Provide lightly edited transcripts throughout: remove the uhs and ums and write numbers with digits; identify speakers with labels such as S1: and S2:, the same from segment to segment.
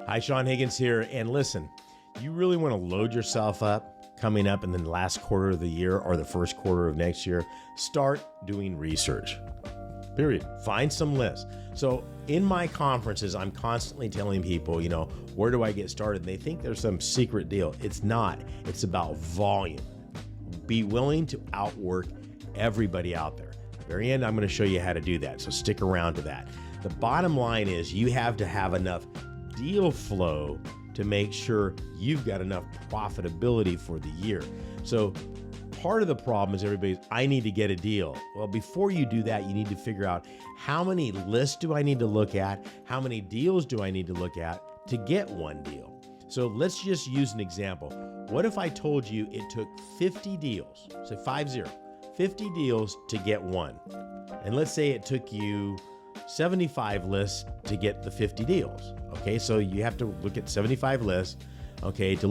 S1: Hi, Sean Higgins here. And listen, you really want to load yourself up coming up in the last quarter of the year or the first quarter of next year. Start doing research. Period. Find some lists. So in my conferences, I'm constantly telling people, where do I get started? And they think there's some secret deal. It's not. It's about volume. Be willing to outwork everybody out there. At the very end, I'm going to show you how to do that. So stick around to that. The bottom line is you have to have enough deal flow to make sure you've got enough profitability for the year. So part of the problem is I need to get a deal. Well, before you do that, you need to figure out how many lists do I need to look at? How many deals do I need to look at to get one deal? So let's just use an example. What if I told you it took 50 deals, say 50 deals to get one? And let's say it took you 75 lists to get the 50 deals. Okay, so you have to look at 75 lists, okay, to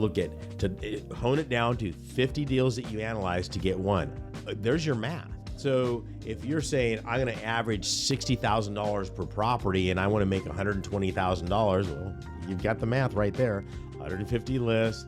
S1: hone it down to 50 deals that you analyze to get one. There's your math. So if you're saying I'm going to average $60,000 per property and I want to make $120,000, well, you've got the math right there. 150 lists,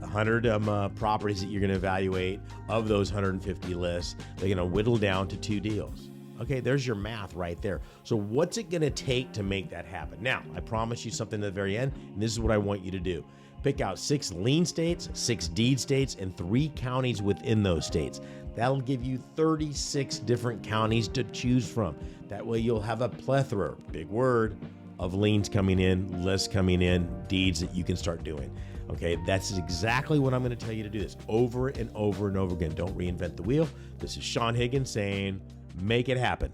S1: 100 properties that you're going to evaluate. Of those 150 lists, they're going to whittle down to 2 deals. Okay, there's your math right there. So what's it going to take to make that happen? Now, I promise you something at the very end, and this is what I want you to do. Pick out 6 lien states, 6 deed states, and 3 counties within those states. That'll give you 36 different counties to choose from. That way you'll have a plethora, big word, of liens coming in, lists coming in, deeds that you can start doing. Okay, that's exactly what I'm going to tell you to do this over and over and over again. Don't reinvent the wheel. This is Sean Higgins saying, make it happen.